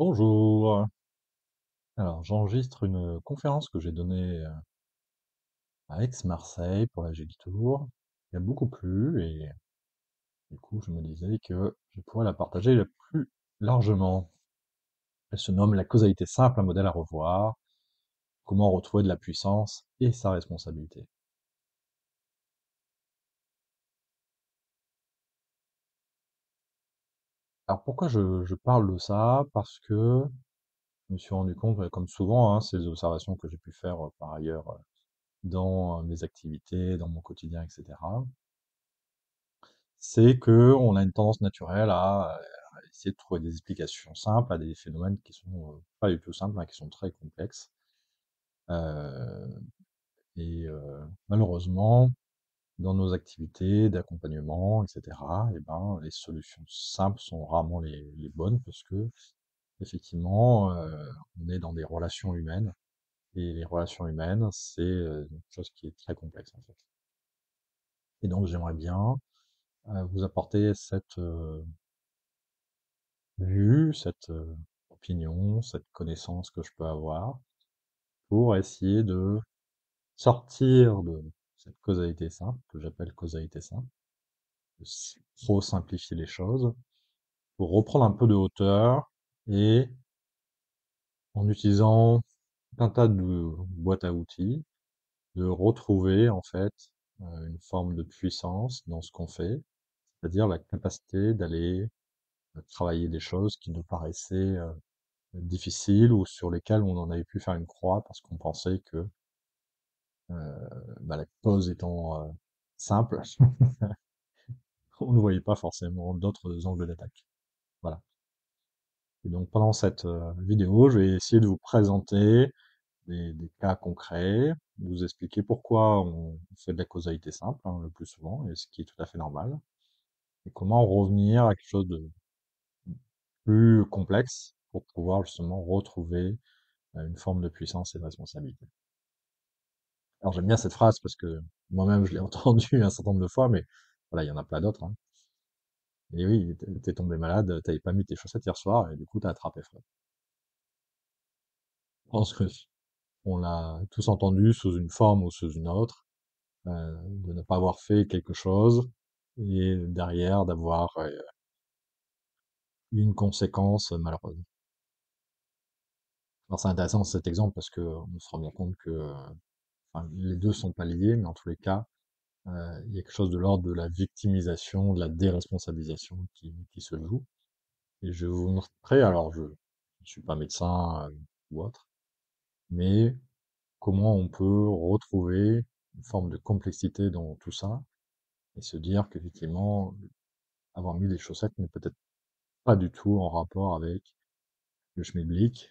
Bonjour. Alors, j'enregistre une conférence que j'ai donnée à Aix-Marseille pour la Gilles Tour. Il a beaucoup plu et du coup, je me disais que je pourrais la partager le plus largement. Elle se nomme La causalité simple, un modèle à revoir. Comment retrouver de la puissance et sa responsabilité. Alors, pourquoi je parle de ça? Parce que je me suis rendu compte, comme souvent, hein, c'est des observations que j'ai pu faire par ailleurs dans mes activités, dans mon quotidien, etc. C'est que on a une tendance naturelle à essayer de trouver des explications simples à des phénomènes qui sont pas du tout simples, hein, qui sont très complexes. Euh, Malheureusement, dans nos activités d'accompagnement, etc., eh ben, les solutions simples sont rarement les bonnes parce que effectivement, on est dans des relations humaines et les relations humaines, c'est une chose qui est très complexe en fait. Et donc, j'aimerais bien vous apporter cette vue, cette opinion, cette connaissance que je peux avoir pour essayer de sortir de cette causalité simple, que j'appelle causalité simple, de trop simplifier les choses, pour reprendre un peu de hauteur et en utilisant un tas de boîtes à outils, de retrouver en fait une forme de puissance dans ce qu'on fait, c'est-à-dire la capacité d'aller travailler des choses qui nous paraissaient difficiles ou sur lesquels on en avait pu faire une croix parce qu'on pensait que la cause étant simple, on ne voyait pas forcément d'autres angles d'attaque. Voilà. Et donc pendant cette vidéo, je vais essayer de vous présenter des cas concrets, de vous expliquer pourquoi on fait de la causalité simple hein, le plus souvent, et ce qui est tout à fait normal, et comment revenir à quelque chose de plus complexe pour pouvoir justement retrouver une forme de puissance et de responsabilité. Alors j'aime bien cette phrase parce que moi-même je l'ai entendue un certain nombre de fois, mais voilà, il y en a plein d'autres, hein. Et oui, t'es tombé malade, t'avais pas mis tes chaussettes hier soir et du coup t'as attrapé froid. Je pense que on l'a tous entendu sous une forme ou sous une autre, de ne pas avoir fait quelque chose et derrière d'avoir une conséquence malheureuse. Alors c'est intéressant cet exemple parce que on se rend bien compte que enfin, les deux sont pas liés, mais en tous les cas, il y a quelque chose de l'ordre de la victimisation, de la déresponsabilisation qui se joue. Et je vais vous montrer, alors je ne suis pas médecin ou autre, mais comment on peut retrouver une forme de complexité dans tout ça et se dire qu'effectivement, avoir mis des chaussettes n'est peut-être pas du tout en rapport avec le schmilblick,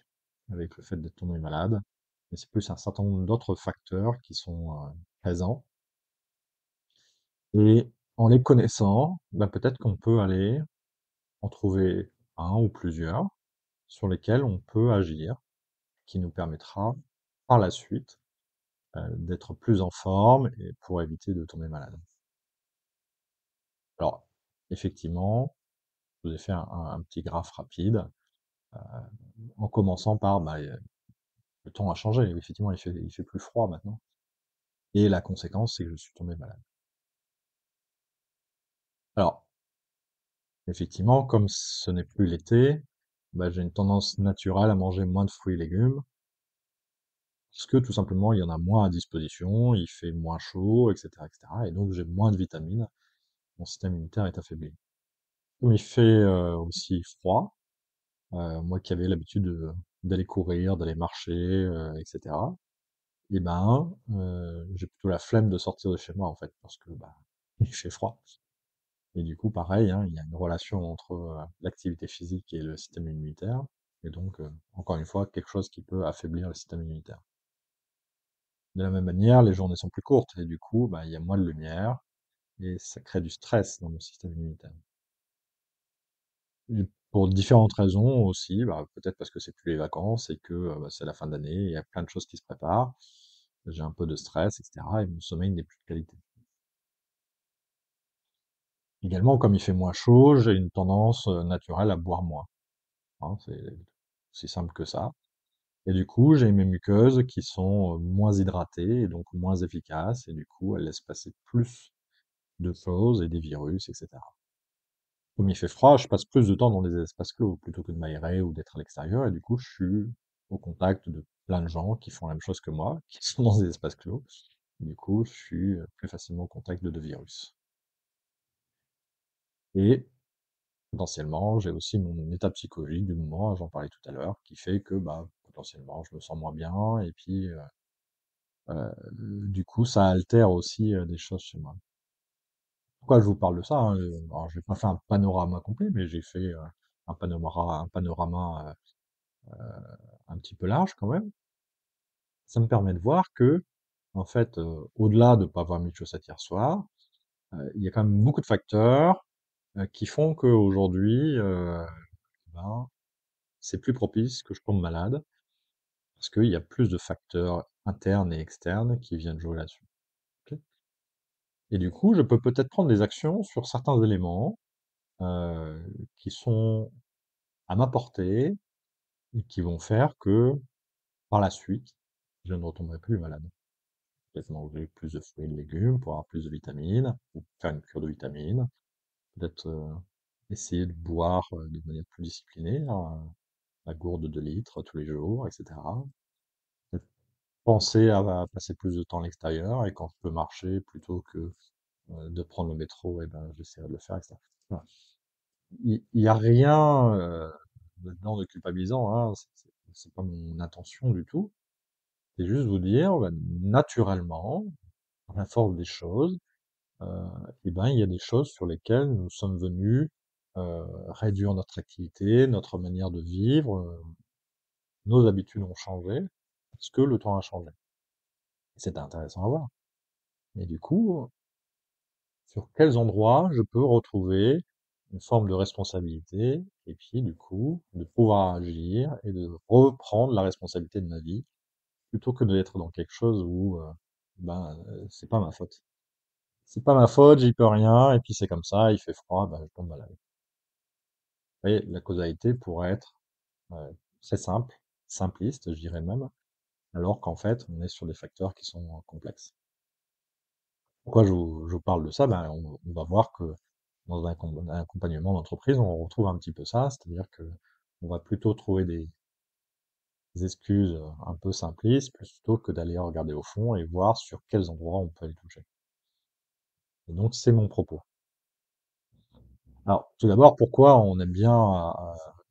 avec le fait d'être tombé malade, mais c'est plus un certain nombre d'autres facteurs qui sont présents. Et en les connaissant, bah, peut-être qu'on peut aller en trouver un ou plusieurs sur lesquels on peut agir, qui nous permettra par la suite d'être plus en forme et pour éviter de tomber malade. Alors, effectivement, je vous ai fait un petit graphe rapide, euh, en commençant par le temps a changé. Effectivement, il fait plus froid maintenant. Et la conséquence, c'est que je suis tombé malade. Alors, effectivement, comme ce n'est plus l'été, bah, j'ai une tendance naturelle à manger moins de fruits et légumes, parce que tout simplement, il y en a moins à disposition, il fait moins chaud, etc., etc., et donc j'ai moins de vitamines, mon système immunitaire est affaibli. Comme il fait aussi froid, moi qui avais l'habitude d'aller courir, d'aller marcher, etc., et ben, j'ai plutôt la flemme de sortir de chez moi en fait, parce que bah, il fait froid. Et du coup, pareil, hein, il y a une relation entre l'activité physique et le système immunitaire, et donc, encore une fois, quelque chose qui peut affaiblir le système immunitaire. De la même manière, les journées sont plus courtes, et du coup, bah, il y a moins de lumière, et ça crée du stress dans le système immunitaire. Et pour différentes raisons aussi, bah, peut-être parce que c'est plus les vacances et que bah, c'est la fin d'année, il y a plein de choses qui se préparent, j'ai un peu de stress, etc., et mon sommeil n'est plus de qualité. Également, comme il fait moins chaud, j'ai une tendance naturelle à boire moins, hein, aussi simple que ça. Et du coup, j'ai mes muqueuses qui sont moins hydratées et donc moins efficaces, et du coup, elles laissent passer plus de choses et des virus, etc. Comme il fait froid, je passe plus de temps dans des espaces clos plutôt que de m'aérer ou d'être à l'extérieur, et du coup, je suis au contact de plein de gens qui font la même chose que moi, qui sont dans des espaces clos. Du coup, je suis plus facilement au contact de virus. Et potentiellement, j'ai aussi mon état psychologique du moment, j'en parlais tout à l'heure, qui fait que bah, potentiellement, je me sens moins bien, et puis du coup, ça altère aussi des choses chez moi. Pourquoi je vous parle de ça, hein, alors j'ai pas fait un panorama complet, mais j'ai fait un panorama un petit peu large quand même. Ça me permet de voir que, en fait, au-delà de pas avoir mis de chaussettes hier soir, il y a quand même beaucoup de facteurs qui font qu'aujourd'hui, ben, c'est plus propice que je tombe malade, parce qu'il y a plus de facteurs internes et externes qui viennent jouer là-dessus. Ok. Et du coup, je peux peut-être prendre des actions sur certains éléments euh, qui sont à ma portée et qui vont faire que, par la suite, je ne retomberai plus malade. Peut-être manger plus de fruits et de légumes pour avoir plus de vitamines, ou faire une cure de vitamines, peut-être essayer de boire de manière plus disciplinée, hein, la gourde de litres tous les jours, etc. Peut-être penser à passer plus de temps à l'extérieur, et quand je peux marcher plutôt que de prendre le métro, et ben j'essaierai de le faire, etc. Voilà. Il y a rien là-dedans de culpabilisant, hein, c'est pas mon intention du tout. C'est juste vous dire, bah, naturellement, à la force des choses, euh, eh ben, il y a des choses sur lesquelles nous sommes venus réduire notre activité, notre manière de vivre, nos habitudes ont changé, parce que le temps a changé. C'est intéressant à voir. Et du coup, sur quels endroits je peux retrouver une forme de responsabilité, et puis du coup, de pouvoir agir et de reprendre la responsabilité de ma vie, plutôt que d'être dans quelque chose où, c'est pas ma faute. C'est pas ma faute, j'y peux rien, et puis c'est comme ça, il fait froid, ben, je tombe malade. Vous voyez, la causalité pourrait être très simple, simpliste, je dirais même, alors qu'en fait, on est sur des facteurs qui sont complexes. Pourquoi je vous parle de ça? Ben, on va voir que dans un accompagnement d'entreprise, on retrouve un petit peu ça, c'est-à-dire que on va plutôt trouver des excuses un peu simplistes, plutôt que d'aller regarder au fond et voir sur quels endroits on peut aller toucher. Et donc, c'est mon propos. Alors, tout d'abord, pourquoi on aime bien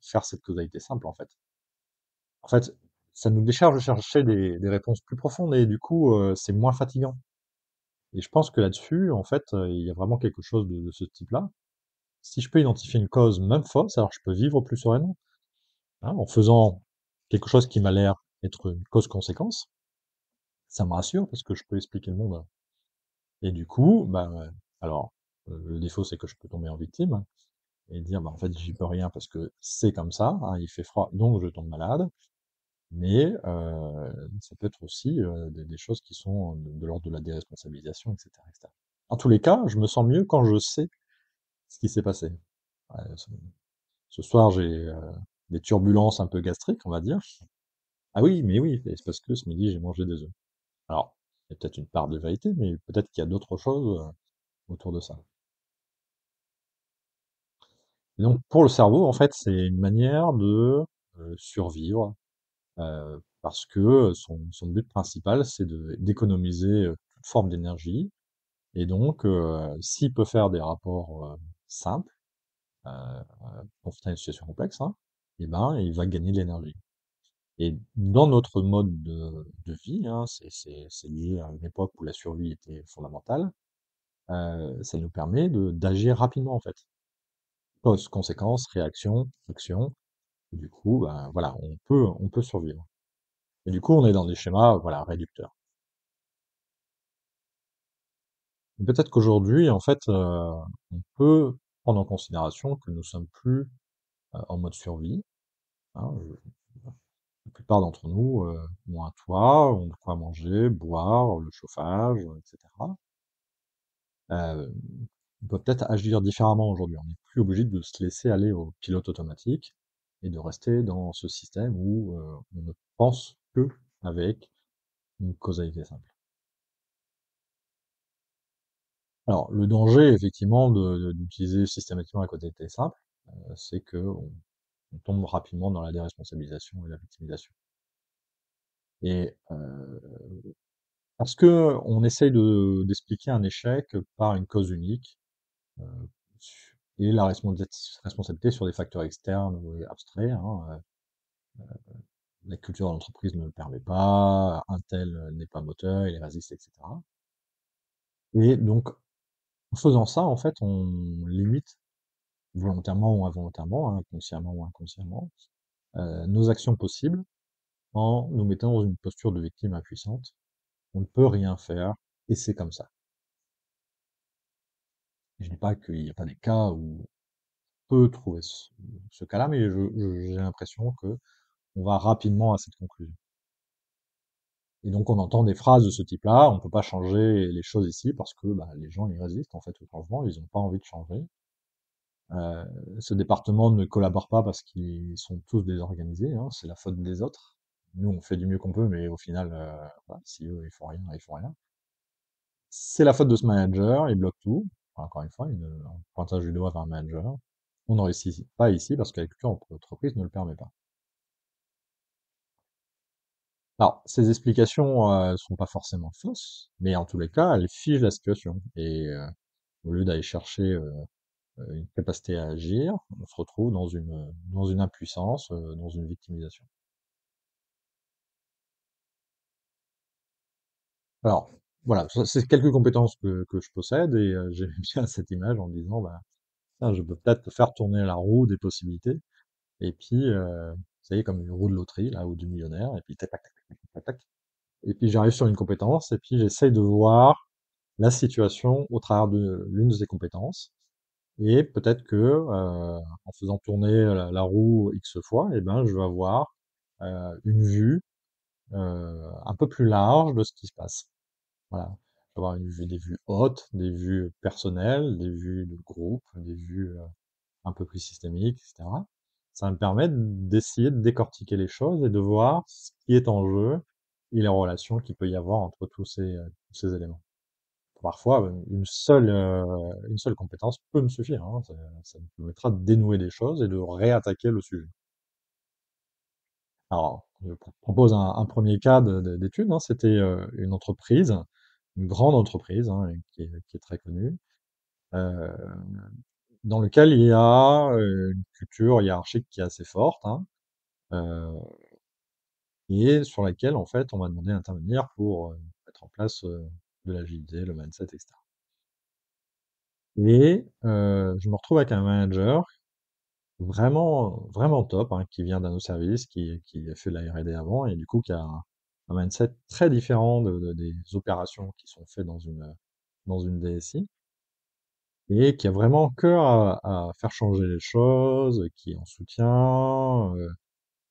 faire cette causalité simple, en fait? En fait, ça nous décharge de chercher des réponses plus profondes, et du coup, c'est moins fatigant. Et je pense que là-dessus, en fait, il y a vraiment quelque chose de ce type-là. Si je peux identifier une cause, même fausse, alors je peux vivre plus sereinement, hein, en faisant quelque chose qui m'a l'air être une cause-conséquence. Ça me rassure parce que je peux expliquer le monde. Et du coup, alors, le défaut, c'est que je peux tomber en victime et dire, bah, en fait, j'y peux rien parce que c'est comme ça, hein, il fait froid, donc je tombe malade. Mais ça peut être aussi des choses qui sont de l'ordre de la déresponsabilisation, etc., etc. En tous les cas, je me sens mieux quand je sais ce qui s'est passé. Ouais, ce soir, j'ai des turbulences un peu gastriques, on va dire. Ah oui, mais oui, c'est parce que ce midi, j'ai mangé des œufs. Alors, il y a peut-être une part de vérité, mais peut-être qu'il y a d'autres choses autour de ça. Et donc, pour le cerveau, en fait, c'est une manière de survivre, parce que son but principal, c'est d'économiser toute forme d'énergie. Et donc, s'il peut faire des rapports simples, confronté à une situation complexe, hein, eh ben, il va gagner de l'énergie. Et dans notre mode de vie, hein, c'est lié à une époque où la survie était fondamentale, ça nous permet d'agir rapidement, en fait. Cause, conséquence, réaction, action. Et du coup, ben, voilà, on peut survivre. Et du coup, on est dans des schémas, voilà, réducteurs. Et peut-être qu'aujourd'hui, en fait, on peut prendre en considération que nous sommes plus en mode survie, hein. La plupart d'entre nous ont un toit, ont de quoi manger, boire, le chauffage, etc. On peut peut-être agir différemment aujourd'hui. On n'est plus obligé de se laisser aller au pilote automatique, et de rester dans ce système où on ne pense que avec une causalité simple. Alors, le danger, effectivement, d'utiliser systématiquement la causalité simple, c'est que on tombe rapidement dans la déresponsabilisation et la victimisation. Et parce que on essaye d'expliquer un échec par une cause unique, euh, et la responsabilité sur des facteurs externes ou abstraits, hein, la culture de l'entreprise ne le permet pas, un tel n'est pas moteur, il résiste, etc. Et donc, en faisant ça, en fait, on limite, volontairement ou involontairement, hein, consciemment ou inconsciemment, nos actions possibles en nous mettant dans une posture de victime impuissante. On ne peut rien faire, et c'est comme ça. Je dis pas qu'il n'y a pas des cas où on peut trouver ce cas-là, mais j'ai l'impression que on va rapidement à cette conclusion. Et donc on entend des phrases de ce type-là, on peut pas changer les choses ici parce que bah, les gens ils résistent en fait au changement, ils n'ont pas envie de changer. Euh, Ce département ne collabore pas parce qu'ils sont tous désorganisés, hein, c'est la faute des autres. Nous on fait du mieux qu'on peut, mais au final, voilà, si eux ils font rien, ils font rien. C'est la faute de ce manager, il bloque tout. Enfin, encore une fois, un pointage du doigt vers un manager. On ne réussit pas ici parce que la culture entreprise ne le permet pas. Alors, ces explications sont pas forcément fausses, mais en tous les cas, elles figent la situation. Et au lieu d'aller chercher une capacité à agir, on se retrouve dans une impuissance, dans une victimisation. Alors, voilà, ça, c'est quelques compétences que je possède et j'ai bien cette image en me disant, bah, tiens, je peux peut-être faire tourner la roue des possibilités. Et puis, vous savez, comme une roue de loterie, là, ou du millionnaire, et puis tac, tac, tac, tac, tac, tac. Et puis j'arrive sur une compétence, et puis j'essaye de voir la situation au travers de l'une de ces compétences. Et peut-être que, en faisant tourner la roue X fois, eh ben, je vais avoir une vue un peu plus large de ce qui se passe. Voilà. Je vais avoir des vues hautes, des vues personnelles, des vues de groupe, des vues un peu plus systémique, etc. Ça me permet d'essayer de décortiquer les choses et de voir ce qui est en jeu et les relations qu'il peut y avoir entre tous ces éléments. Parfois, une seule compétence peut me suffire, hein. Ça me permettra de dénouer des choses et de réattaquer le sujet. Alors, je propose un premier cas d'étude, hein. C'était une entreprise, une grande entreprise, hein, qui est très connue, euh, dans lequel il y a une culture hiérarchique qui est assez forte, hein, euh, et sur laquelle, en fait, on m'a demandé d'intervenir pour mettre en place de l'agilité, le mindset, etc. Et je me retrouve avec un manager vraiment, vraiment top, hein, qui vient d'un autre service, qui a fait de la R&D avant, et du coup qui a un mindset très différent des opérations qui sont faites dans une DSI, et qui a vraiment cœur à faire changer les choses, qui est en soutien,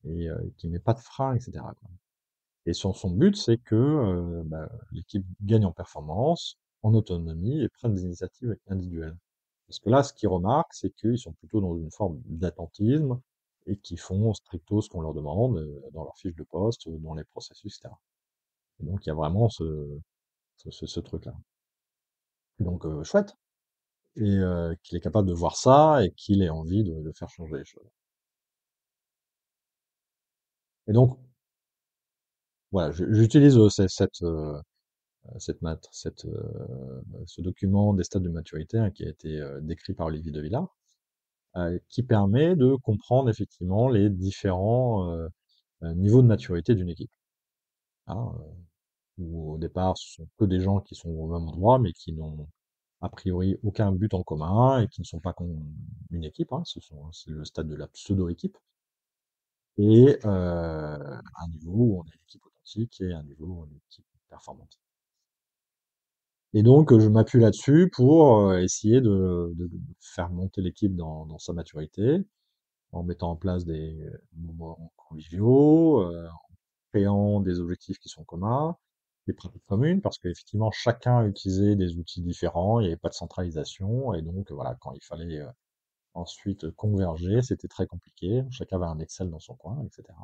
et qui met pas de frein, etc., quoi. Et son but, c'est que bah, l'équipe gagne en performance, en autonomie et prenne des initiatives individuelles. Parce que là, ce qu'ils remarquent, c'est qu'ils sont plutôt dans une forme d'attentisme et qu'ils font stricto ce qu'on leur demande dans leur fiche de poste, dans les processus, etc. Et donc, il y a vraiment ce truc-là. Donc, chouette. Et qu'il est capable de voir ça et qu'il ait envie de faire changer les choses. Et donc, voilà, j'utilise ce document des stades de maturité, hein, qui a été décrit par Olivier de Villard, qui permet de comprendre effectivement les différents niveaux de maturité d'une équipe, hein, où au départ ce sont que des gens qui sont au même endroit mais qui n'ont a priori aucun but en commun et qui ne sont pas une équipe, hein, c'est le stade de la pseudo-équipe, et un niveau où on est une équipe authentique et un niveau où on est une équipe performante. Et donc, je m'appuie là-dessus pour essayer de faire monter l'équipe dans sa maturité, en mettant en place des moments conviviaux, en créant des objectifs qui sont communs, des pratiques communes, parce qu'effectivement, chacun utilisait des outils différents, il n'y avait pas de centralisation, et donc voilà, quand il fallait ensuite converger, c'était très compliqué. Chacun avait un Excel dans son coin, etc.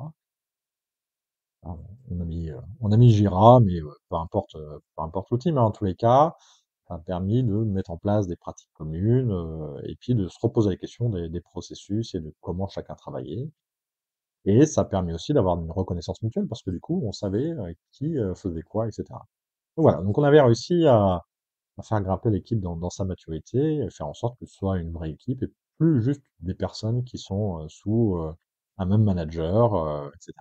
Ah, on a mis Jira, mais peu importe l'outil, mais en tous les cas, ça a permis de mettre en place des pratiques communes, et puis de se reposer la question des processus et de comment chacun travaillait. Et ça a permis aussi d'avoir une reconnaissance mutuelle parce que du coup, on savait qui faisait quoi, etc. Donc voilà, donc on avait réussi à faire grimper l'équipe dans sa maturité, et faire en sorte que ce soit une vraie équipe et plus juste des personnes qui sont sous un même manager, etc.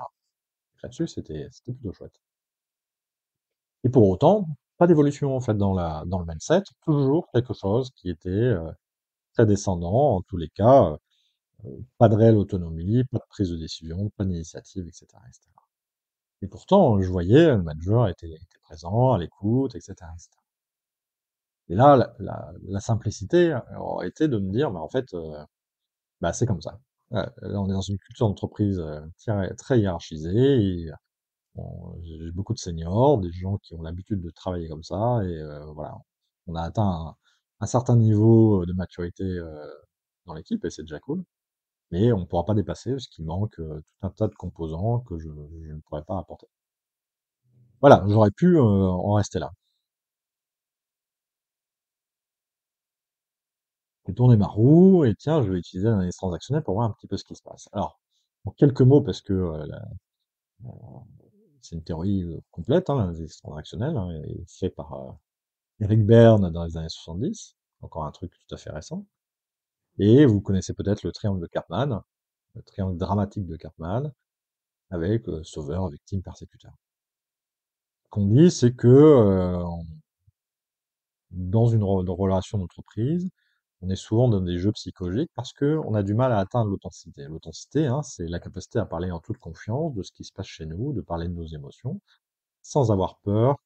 Là-dessus, c'était plutôt chouette. Et pour autant, pas d'évolution en fait dans le mindset, toujours quelque chose qui était très descendant, en tous les cas, pas de réelle autonomie, pas de prise de décision, pas d'initiative, etc., etc. Et pourtant, je voyais le manager était présent, à l'écoute, etc., etc. Et là, la simplicité aurait été de me dire, bah, en fait, bah, c'est comme ça. Là, on est dans une culture d'entreprise très hiérarchisée, et bon, j'ai beaucoup de seniors, des gens qui ont l'habitude de travailler comme ça, et voilà. On a atteint un certain niveau de maturité dans l'équipe, et c'est déjà cool. Mais on ne pourra pas dépasser parce qu'il manque tout un tas de composants que je ne pourrais pas apporter. Voilà, j'aurais pu en rester là. J'ai tourné ma roue et tiens, je vais utiliser l'analyse transactionnelle pour voir un petit peu ce qui se passe. Alors, en quelques mots, parce que c'est une théorie complète, hein, l'analyse transactionnelle, hein, et fait par Eric Berne dans les années 70, encore un truc tout à fait récent. Et vous connaissez peut-être le triangle de Karpman, le triangle dramatique de Karpman, avec sauveur, victime, persécuteur. Ce qu'on dit, c'est que dans une relation d'entreprise, on est souvent dans des jeux psychologiques parce que on a du mal à atteindre l'authenticité. L'authenticité, hein, c'est la capacité à parler en toute confiance de ce qui se passe chez nous, de parler de nos émotions, sans avoir peur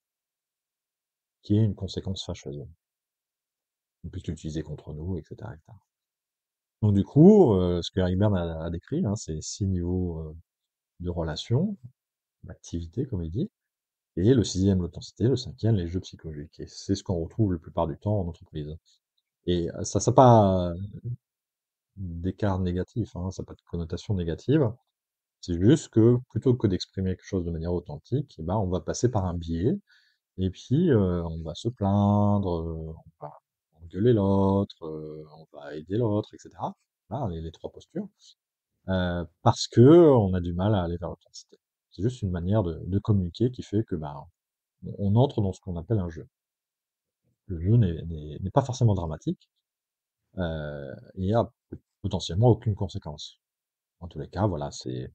qu'il y ait une conséquence fâcheuse. On puisse l'utiliser contre nous, etc., etc. Donc du coup, ce que Eric Berne a décrit, hein, c'est 6 niveaux de relations, d'activité, comme il dit, et le sixième, l'authenticité, le cinquième, les jeux psychologiques. Et c'est ce qu'on retrouve la plupart du temps en entreprise. Et ça n'a pas d'écart négatif, hein, ça n'a pas de connotation négative. C'est juste que plutôt que d'exprimer quelque chose de manière authentique, eh ben, on va passer par un biais, et puis on va se plaindre, on va engueuler l'autre, on va aider l'autre, etc. Voilà, les trois postures. Parce que on a du mal à aller vers l'authenticité. C'est juste une manière de communiquer qui fait que ben, on entre dans ce qu'on appelle un jeu. Le jeu n'est pas forcément dramatique, et a potentiellement aucune conséquence. En tous les cas, voilà, c'est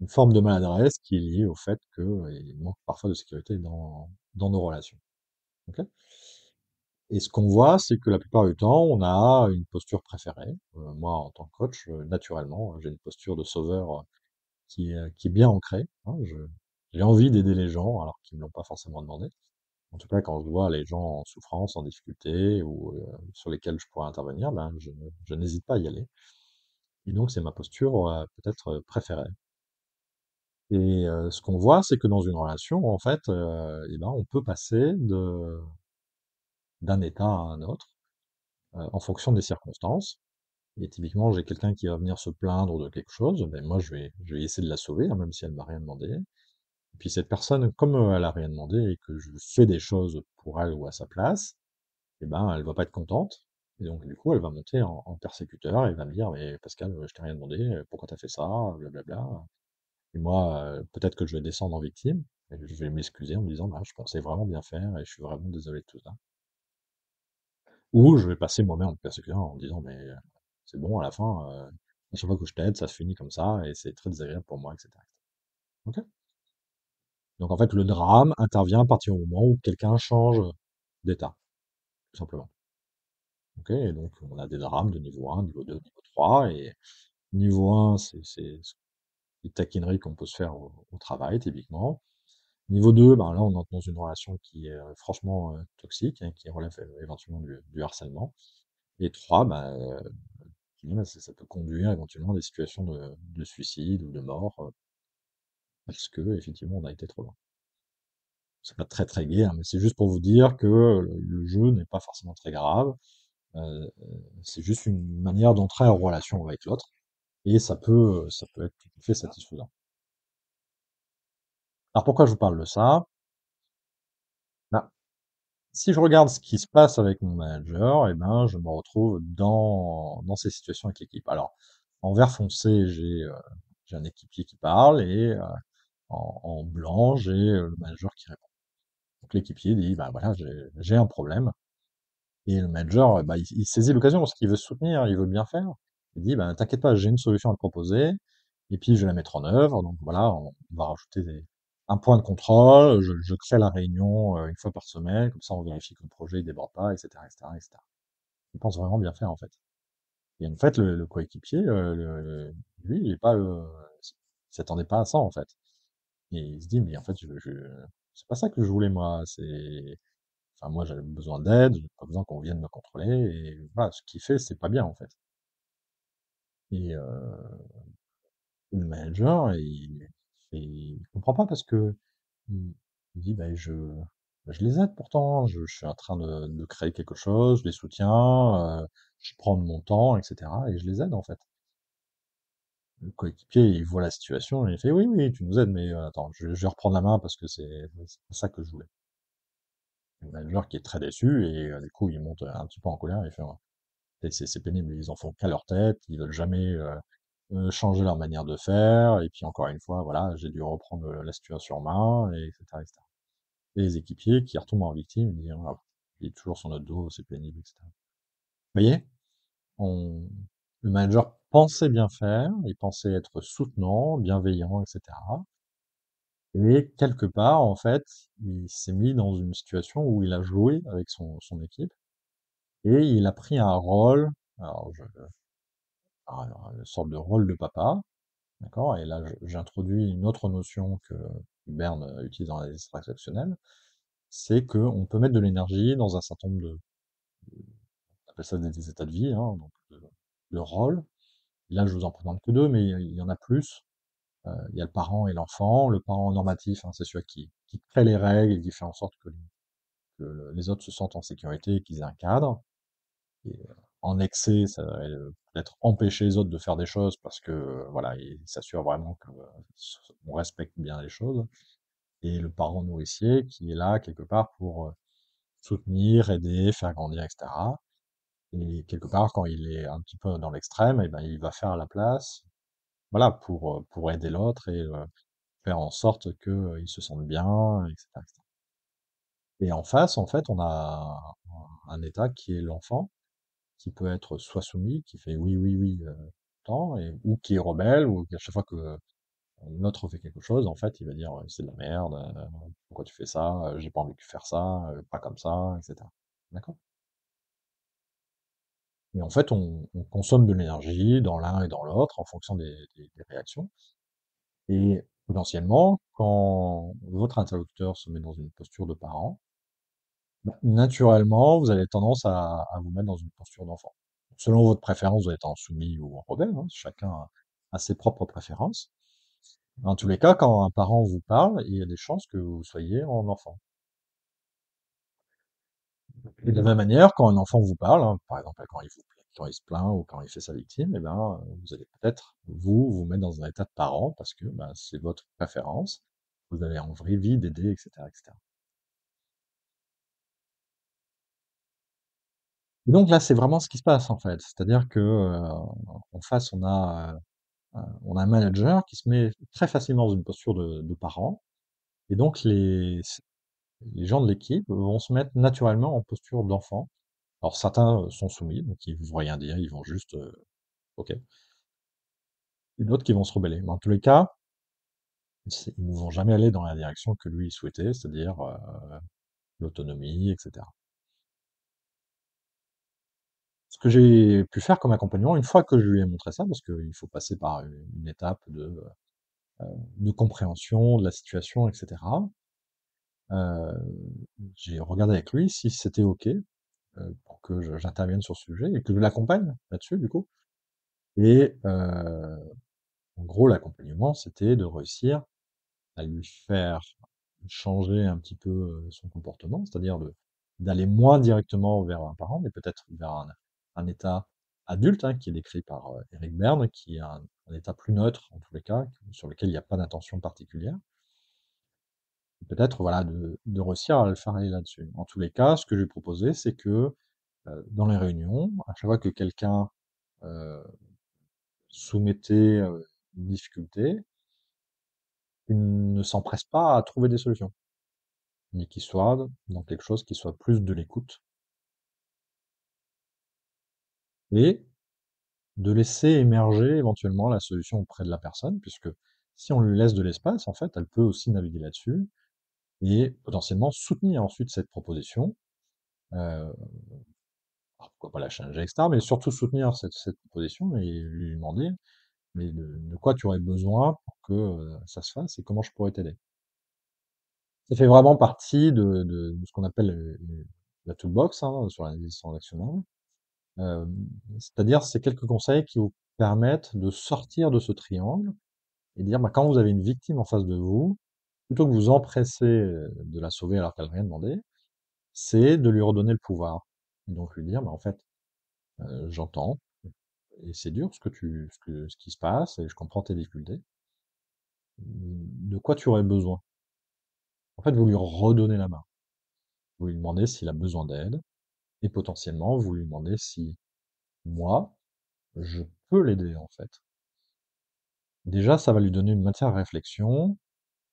une forme de maladresse qui est liée au fait qu'il manque parfois de sécurité dans nos relations. Ok. Et ce qu'on voit, c'est que la plupart du temps, on a une posture préférée. Moi, en tant que coach, naturellement, j'ai une posture de sauveur qui est bien ancrée, hein. J'ai envie d'aider les gens alors qu'ils ne me l'ont pas forcément demandé. En tout cas, quand je vois les gens en souffrance, en difficulté, ou sur lesquels je pourrais intervenir, ben, je n'hésite pas à y aller. Et donc, c'est ma posture peut-être préférée. Et ce qu'on voit, c'est que dans une relation, en fait, eh ben, on peut passer d'un état à un autre en fonction des circonstances. Et typiquement, j'ai quelqu'un qui va venir se plaindre de quelque chose, ben moi je vais essayer de la sauver, hein, même si elle m'a rien demandé. Et puis cette personne, comme elle a rien demandé et que je fais des choses pour elle ou à sa place, eh ben elle va pas être contente. Et donc du coup, elle va monter en persécuteur et elle va me dire, mais Pascal, je t'ai rien demandé, pourquoi t'as fait ça, blablabla. Et moi, peut-être que je vais descendre en victime, et je vais m'excuser en me disant: «Bah, je pensais vraiment bien faire et je suis vraiment désolé de tout ça». Ou je vais passer moi-même en persécutant en me disant: «Mais, c'est bon à la fin, à chaque fois que je t'aide, ça se finit comme ça et c'est très désagréable pour moi», et cetera. OK? Donc en fait, le drame intervient à partir du moment où quelqu'un change d'état, tout simplement. OK? Et donc on a des drames de niveau 1, niveau 2, niveau 3, et niveau 1, c'est des taquineries qu'on peut se faire au travail typiquement. Niveau 2, ben là, on entre dans une relation qui est franchement toxique, hein, qui relève éventuellement du harcèlement. Et 3, ben, ça peut conduire éventuellement à des situations de suicide ou de mort, parce que effectivement, on a été trop loin. C'est pas très très gai, hein, mais c'est juste pour vous dire que le jeu n'est pas forcément très grave. heu, c'est juste une manière d'entrer en relation avec l'autre et ça peut être tout à fait satisfaisant. Alors pourquoi je vous parle de ça? Bah, si je regarde ce qui se passe avec mon manager, et ben, je me retrouve dans ces situations avec l'équipe. Alors, en vert foncé, j'ai un équipier qui parle et en blanc, j'ai le manager qui répond. Donc l'équipier dit, bah voilà, j'ai un problème. Et le manager, bah, il saisit l'occasion parce qu'il veut se soutenir, il veut bien faire. Il dit, bah t'inquiète pas, j'ai une solution à te proposer, et puis je vais la mettre en œuvre. Donc voilà, on va rajouter un point de contrôle, je crée la réunion une fois par semaine, comme ça on vérifie que le projet ne déborde pas, etc., etc., etc. Il pense vraiment bien faire en fait. Et en fait, le coéquipier, lui, il est pas, il s'attendait pas à ça en fait. Et il se dit, mais en fait, c'est pas ça que je voulais moi. Enfin, moi, j'avais besoin d'aide, j'ai pas besoin qu'on vienne me contrôler. Et voilà, ce qu'il fait, c'est pas bien en fait. Et le manager, il comprend pas parce que il dit, je les aide pourtant, je suis en train de créer quelque chose, je les soutiens, je prends de mon temps, etc. Et je les aide en fait. Le coéquipier, il voit la situation et il fait: «Oui, oui, tu nous aides, mais attends, je vais reprendre la main parce que c'est pas ça que je voulais». Le manager qui est très déçu et du coup, il monte un petit peu en colère, il fait: C'est pénible, ils en font qu'à leur tête, ils veulent jamais, changer leur manière de faire et puis encore une fois, voilà, j'ai dû reprendre, la situation en main» et cetera et cetera. Et les équipiers qui retombent en victime, ils disent: «Ah, il est toujours sur notre dos, c'est pénible» et cetera. Vous voyez? On Le manager pensait bien faire, il pensait être soutenant, bienveillant et cetera. Et quelque part, en fait, il s'est mis dans une situation où il a joué avec son équipe et il a pris un rôle, alors alors, une sorte de rôle de papa, d'accord? Et là, j'introduis une autre notion que Berne utilise dans les transactionnels, c'est qu'on peut mettre de l'énergie dans un certain nombre on appelle ça des états de vie, hein, donc de rôles. Là, je vous en présente que deux, mais il y en a plus. Il y a le parent et l'enfant. Le parent normatif, hein, c'est celui qui crée les règles et qui fait en sorte que les autres se sentent en sécurité et qu'ils aient un cadre. Et en excès, ça va peut-être empêcher les autres de faire des choses parce que voilà, il s'assure vraiment qu'on respecte bien les choses. Et le parent nourricier qui est là quelque part pour soutenir, aider, faire grandir, etc. Et quelque part, quand il est un petit peu dans l'extrême, et ben, il va faire à la place, voilà, pour aider l'autre et faire en sorte qu'il se sente bien, etc., etc. Et en face, en fait, on a un état qui est l'enfant, qui peut être soit soumis, qui fait oui, oui, oui, tout le temps, ou qui est rebelle, ou qu'à chaque fois que l'autre fait quelque chose, en fait, il va dire c'est de la merde, pourquoi tu fais ça, j'ai pas envie de faire ça, pas comme ça, etc. D'accord? Et en fait, on consomme de l'énergie dans l'un et dans l'autre en fonction des réactions. Et potentiellement, quand votre interlocuteur se met dans une posture de parent, bah, naturellement, vous avez tendance à vous mettre dans une posture d'enfant. Selon votre préférence, vous êtes en soumis ou en rebelle, hein, chacun a ses propres préférences. Dans tous les cas, quand un parent vous parle, il y a des chances que vous soyez en enfant. Et de la même manière, quand un enfant vous parle, hein, par exemple quand il se plaint ou quand il fait sa victime, eh ben, vous allez peut-être vous mettre dans un état de parent parce que bah, c'est votre préférence. Vous avez envie d'aider, etc., etc. Et donc là, c'est vraiment ce qui se passe en fait. C'est-à-dire que en face, on a un manager qui se met très facilement dans une posture de parent, et donc les gens de l'équipe vont se mettre naturellement en posture d'enfant. Alors certains sont soumis, donc ils vont rien dire, ils vont juste OK. Et d'autres qui vont se rebeller. Mais en tous les cas, ils ne vont jamais aller dans la direction que lui il souhaitait, c'est-à-dire l'autonomie, etc. Ce que j'ai pu faire comme accompagnement, une fois que je lui ai montré ça, parce qu'il faut passer par une étape de compréhension de la situation, etc. J'ai regardé avec lui si c'était OK pour que j'intervienne sur ce sujet et que je l'accompagne là-dessus, du coup. Et en gros, l'accompagnement, c'était de réussir à lui faire changer un petit peu son comportement, c'est-à-dire d'aller moins directement vers un parent, mais peut-être vers un état adulte, hein, qui est décrit par Eric Berne, qui est un état plus neutre, en tous les cas, sur lequel il n'y a pas d'intention particulière. Peut-être, voilà, de réussir à le faire aller là-dessus. En tous les cas, ce que je vais proposer, c'est que dans les réunions, à chaque fois que quelqu'un euh, soumettait une difficulté, il ne s'empresse pas à trouver des solutions, mais qu'il soit dans quelque chose qui soit plus de l'écoute, et de laisser émerger éventuellement la solution auprès de la personne, puisque si on lui laisse de l'espace, en fait, elle peut aussi naviguer là-dessus et potentiellement soutenir ensuite cette proposition. Euh, alors pourquoi pas la challenger, etc., mais surtout soutenir cette proposition et lui demander, mais de quoi tu aurais besoin pour que ça se fasse et comment je pourrais t'aider. Ça fait vraiment partie de ce qu'on appelle la toolbox, hein, sur la liste transactionnelle. Euh, C'est-à-dire, c'est quelques conseils qui vous permettent de sortir de ce triangle et dire, bah, quand vous avez une victime en face de vous, plutôt que vous empresser de la sauver alors qu'elle n'a rien demandé, c'est de lui redonner le pouvoir. Et donc lui dire, bah, en fait, j'entends, et c'est dur ce qui se passe, et je comprends tes difficultés. De quoi tu aurais besoin? En fait, vous lui redonnez la main. Vous lui demandez s'il a besoin d'aide, et potentiellement, vous lui demandez si moi, je peux l'aider, en fait. Déjà, ça va lui donner une matière à réflexion,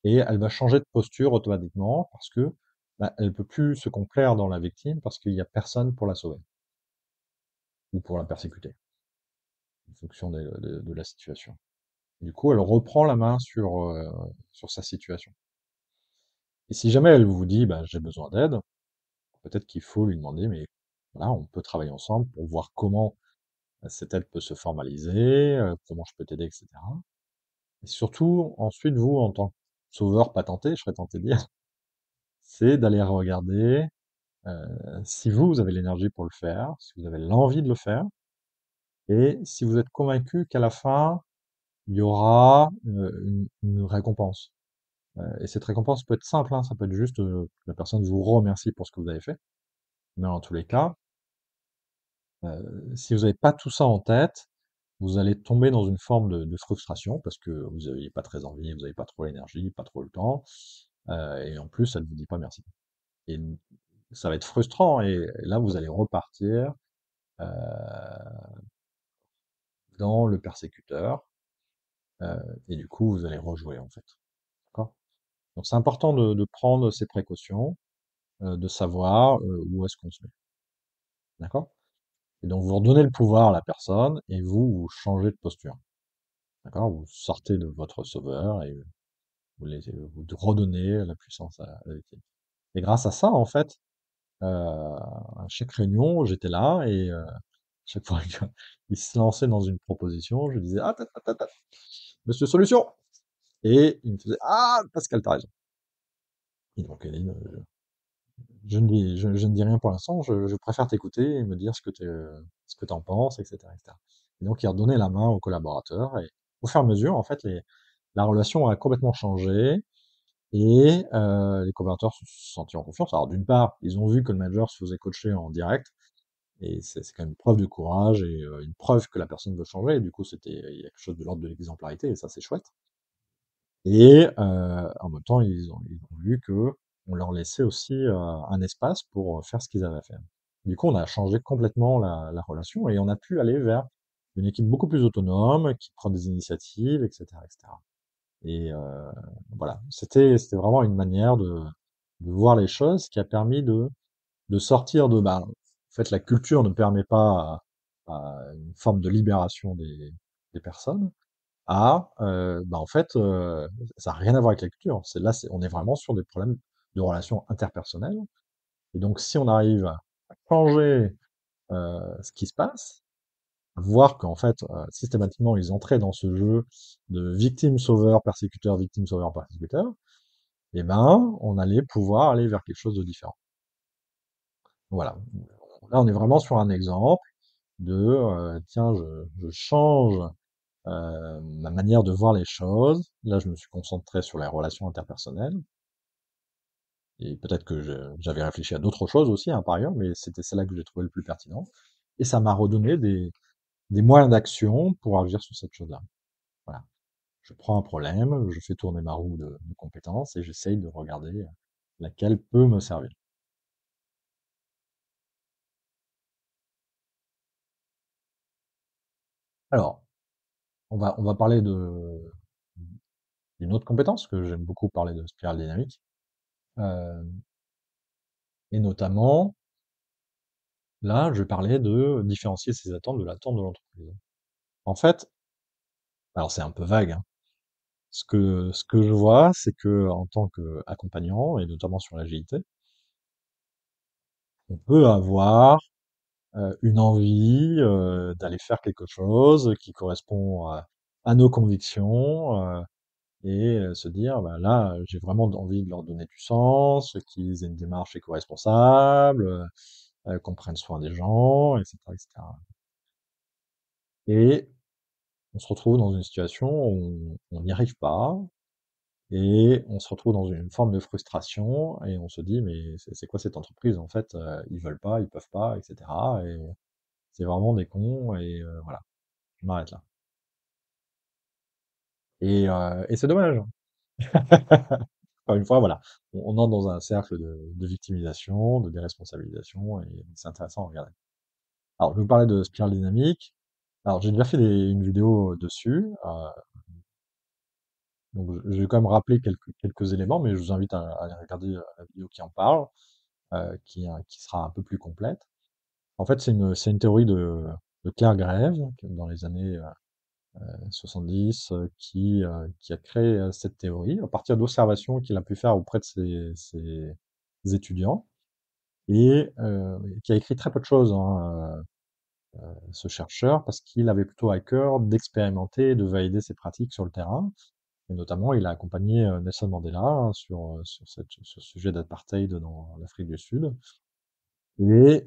et elle va changer de posture automatiquement, parce que bah, elle peut plus se complaire dans la victime, parce qu'il n'y a personne pour la sauver, ou pour la persécuter, en fonction de la situation. Du coup, elle reprend la main sur sa situation. Et si jamais elle vous dit, bah, j'ai besoin d'aide, peut-être qu'il faut lui demander, mais voilà, on peut travailler ensemble pour voir comment cette aide peut se formaliser, comment je peux t'aider, etc. Et surtout, ensuite, vous, en tant que sauveur patenté, je serais tenté de dire, c'est d'aller regarder si vous avez l'énergie pour le faire, si vous avez l'envie de le faire, et si vous êtes convaincu qu'à la fin, il y aura une récompense. Et cette récompense peut être simple, hein, ça peut être juste que la personne vous remercie pour ce que vous avez fait. Mais en tous les cas, si vous n'avez pas tout ça en tête, vous allez tomber dans une forme de frustration parce que vous n'avez pas très envie, vous n'avez pas trop l'énergie, pas trop le temps, et en plus, elle ne vous dit pas merci. Et ça va être frustrant, et là, vous allez repartir euh, dans le persécuteur, et du coup, vous allez rejouer en fait. D'accord? Donc, c'est important de prendre ces précautions, de savoir où est-ce qu'on se met. D'accord? Et donc, vous redonnez le pouvoir à la personne et vous changez de posture. D'accord? Vous sortez de votre sauveur et vous redonnez la puissance à la victime. Et grâce à ça, en fait, à chaque réunion, j'étais là, et chaque fois qu'il se lançait dans une proposition, je disais, ah, monsieur Solution! Et il me faisait, ah, Pascal, t'as raison. Et donc, Eline, je ne dis rien pour l'instant, je préfère t'écouter et me dire ce que t'en penses, etc., etc. Et donc, il redonnait la main aux collaborateurs, et au fur et à mesure, en fait, la relation a complètement changé, et les collaborateurs se sont sentis en confiance. Alors, d'une part, ils ont vu que le manager se faisait coacher en direct, et c'est quand même une preuve de courage, et une preuve que la personne veut changer, et du coup, il y a quelque chose de l'ordre de l'exemplarité, et ça, c'est chouette. Et en même temps, ils ont vu que on leur laissait aussi un espace pour faire ce qu'ils avaient à faire. Du coup, on a changé complètement la relation, et on a pu aller vers une équipe beaucoup plus autonome, qui prend des initiatives, etc., etc. Et voilà, c'était vraiment une manière de voir les choses qui a permis de sortir de, bah, en fait, la culture ne permet pas à une forme de libération des personnes, bah, en fait, ça n'a rien à voir avec la culture. On est vraiment sur des problèmes de relations interpersonnelles. Et donc, si on arrive à changer ce qui se passe, voir qu'en fait, systématiquement, ils entraient dans ce jeu de victime sauveur persécuteur, et ben, on allait pouvoir aller vers quelque chose de différent. Voilà. Là, on est vraiment sur un exemple de, tiens, je change ma manière de voir les choses. Là, je me suis concentré sur les relations interpersonnelles. Et peut-être que j'avais réfléchi à d'autres choses aussi, hein, par ailleurs, mais c'était celle-là que j'ai trouvé le plus pertinent. et ça m'a redonné des moyens d'action pour agir sur cette chose-là. Voilà. Je prends un problème, je fais tourner ma roue de compétences et j'essaye de regarder laquelle peut me servir. Alors, on va parler d'une autre compétence, que j'aime beaucoup parler de spirale dynamique, euh, et notamment, là, je vais parler de différencier ses attentes de l'attente de l'entreprise. En fait, alors c'est un peu vague, hein. Ce que je vois, c'est que en tant qu'accompagnant, et notamment sur l'agilité, on peut avoir une envie d'aller faire quelque chose qui correspond à nos convictions, et se dire, bah, là, j'ai vraiment envie de leur donner du sens, qu'ils aient une démarche éco-responsable, qu'on prenne soin des gens, etc., etc. Et on se retrouve dans une situation où on n'y arrive pas, et on se retrouve dans une forme de frustration, et on se dit, mais c'est quoi cette entreprise? En fait, ils veulent pas, ils peuvent pas, etc. Et c'est vraiment des cons, et voilà, je m'arrête là. Et c'est dommage. Encore une fois, voilà, on entre dans un cercle de victimisation, de déresponsabilisation, et c'est intéressant à regarder. Alors, je vais vous parler de spirale dynamique. Alors, j'ai déjà fait une vidéo dessus, donc je vais quand même rappeler quelques éléments, mais je vous invite à aller regarder la vidéo qui en parle, qui sera un peu plus complète. En fait, c'est une théorie de Claire Graves, dans les années 70, qui a créé cette théorie à partir d'observations qu'il a pu faire auprès de ses étudiants, et qui a écrit très peu de choses, hein, ce chercheur, parce qu'il avait plutôt à cœur d'expérimenter et de valider ses pratiques sur le terrain. Et notamment, il a accompagné Nelson Mandela, hein, sur ce sujet d'apartheid dans l'Afrique du Sud. Et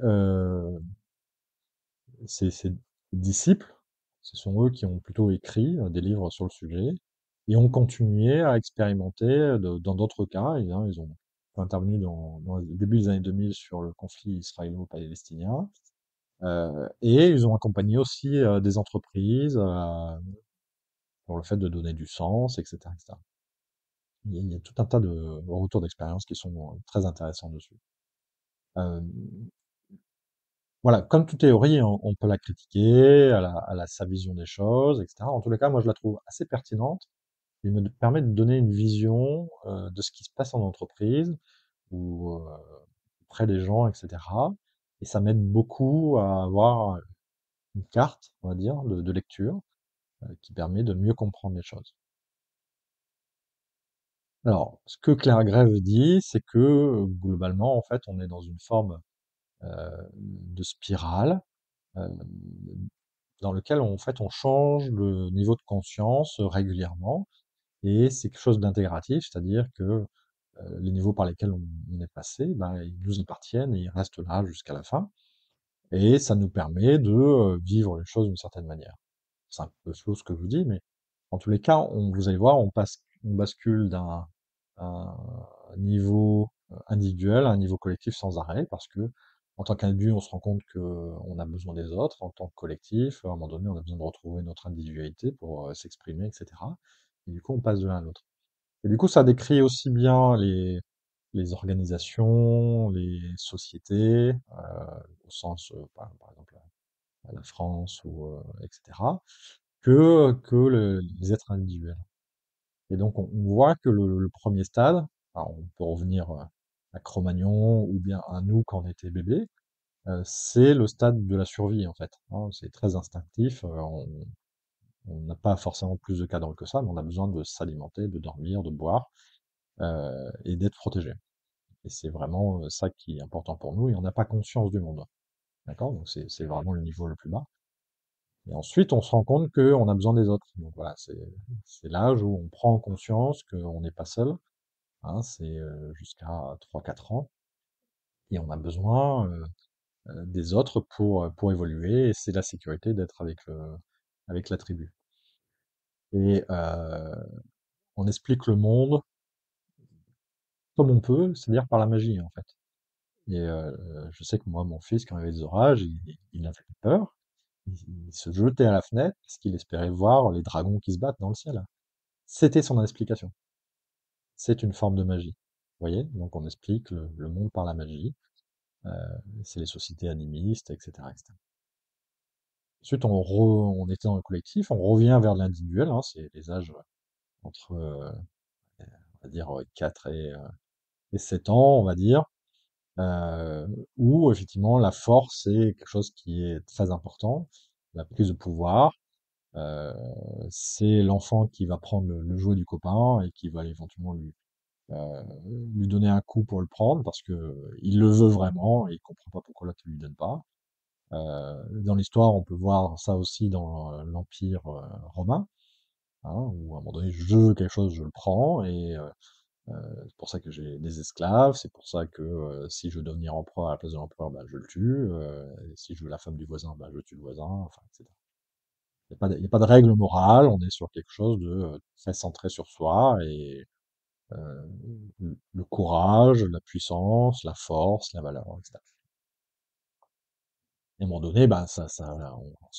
ses disciples, ce sont eux qui ont plutôt écrit des livres sur le sujet, et ont continué à expérimenter dans d'autres cas. Et, hein, ils ont intervenu dans le début des années 2000 sur le conflit israélo-palestinien, et ils ont accompagné aussi des entreprises pour le fait de donner du sens, etc., etc. Il y a tout un tas de retours d'expérience qui sont très intéressants dessus. Euh, Voilà, comme toute théorie, on peut la critiquer, elle a sa vision des choses, etc. En tous les cas, moi, je la trouve assez pertinente et me permet de donner une vision de ce qui se passe en entreprise ou auprès des gens, etc. Et ça m'aide beaucoup à avoir une carte, on va dire, de lecture qui permet de mieux comprendre les choses. Alors, ce que Claire Grève dit, c'est que globalement, en fait, on est dans une forme de spirale, euh, dans lequel en fait on change le niveau de conscience régulièrement, et c'est quelque chose d'intégratif, c'est-à-dire que les niveaux par lesquels on est passé, ben, ils nous appartiennent et ils restent là jusqu'à la fin, et ça nous permet de vivre les choses d'une certaine manière. C'est un peu flou ce que je vous dis, mais en tous les cas, vous allez voir, on bascule d'un un niveau individuel à un niveau collectif sans arrêt, parce que en tant qu'individu, on se rend compte qu'on a besoin des autres. En tant que collectif, à un moment donné, on a besoin de retrouver notre individualité pour s'exprimer, etc. Et du coup, on passe de l'un à l'autre. Et du coup, ça décrit aussi bien les organisations, les sociétés, au sens, par exemple, la France, ou etc., que les êtres individuels. Et donc, on voit que le premier stade, alors on peut revenir à Cro-Magnon ou bien à nous quand on était bébé, c'est le stade de la survie, en fait, hein. C'est très instinctif, on n'a pas forcément plus de cadre que ça, mais on a besoin de s'alimenter, de dormir, de boire, et d'être protégé. Et c'est vraiment ça qui est important pour nous, et on n'a pas conscience du monde. D'accord? Donc c'est vraiment le niveau le plus bas. Et ensuite, on se rend compte qu'on a besoin des autres. Donc voilà, c'est l'âge où on prend conscience qu'on n'est pas seul, hein, c'est jusqu'à 3 4 ans, et on a besoin des autres pour évoluer, et c'est la sécurité d'être avec la tribu. Et on explique le monde comme on peut, c'est-à-dire par la magie, en fait. Et je sais que moi, mon fils, quand il y avait des orages, il avait peur. Il se jetait à la fenêtre parce qu'il espérait voir les dragons qui se battent dans le ciel. C'était son explication. C'est une forme de magie. Vous voyez? Donc on explique le monde par la magie. Euh, c'est les sociétés animistes, etc., etc. Ensuite, on était dans le collectif, on revient vers l'individuel, hein, c'est les âges entre, on va dire, 4 et 7 ans, on va dire, où effectivement la force est quelque chose qui est très important, la prise de pouvoir. euh, c'est l'enfant qui va prendre le jouet du copain et qui va éventuellement lui donner un coup pour le prendre parce que il le veut vraiment et il comprend pas pourquoi l'autre ne lui donne pas. Dans l'histoire, on peut voir ça aussi dans l'Empire romain, hein, où à un moment donné, je veux quelque chose, je le prends, et c'est pour ça que j'ai des esclaves, c'est pour ça que si je veux devenir empereur à la place de l'empereur, bah, je le tue, et si je veux la femme du voisin, bah, je tue le voisin, enfin, etc. Il y a pas de règle morale, on est sur quelque chose de très centré sur soi, et euh, le courage, la puissance, la force, la valeur, etc. Et à un moment donné, bah, on s'est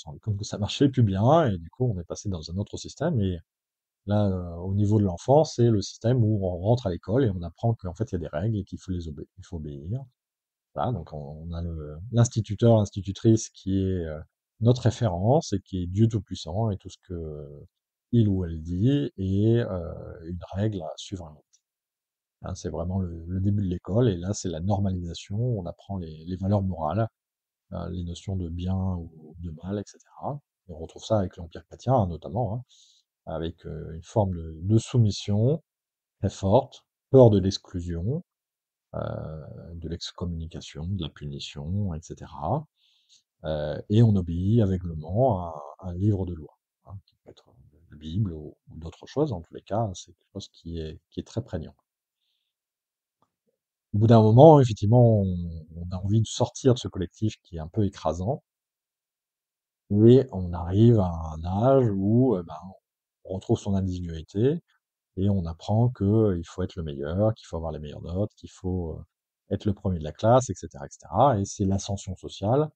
rendu compte que ça marchait plus bien, et du coup, on est passé dans un autre système. Et là, au niveau de l'enfant, c'est le système où on rentre à l'école et on apprend qu'en fait, il y a des règles et qu'il faut il faut obéir. Voilà, donc on a l'instituteur, l'institutrice qui est notre référence et qui est Dieu Tout-Puissant, et tout ce que il ou elle dit est une règle à suivre. Hein, c'est vraiment le début de l'école, et là, c'est la normalisation. On apprend les valeurs morales, les notions de bien ou de mal, etc. Et on retrouve ça avec l'Empire chrétien, hein, notamment, hein, avec une forme de soumission très forte, peur de l'exclusion, de l'excommunication, de la punition, etc. Et on obéit aveuglément à un livre de loi, hein, qui peut être la Bible ou d'autres choses. En tous les cas, c'est quelque chose qui est très prégnant. Au bout d'un moment, effectivement, on a envie de sortir de ce collectif qui est un peu écrasant, et on arrive à un âge où ben, on retrouve son individualité et on apprend qu'il faut être le meilleur, qu'il faut avoir les meilleures notes, qu'il faut être le premier de la classe, etc., etc. Et cetera. Et c'est l'ascension sociale,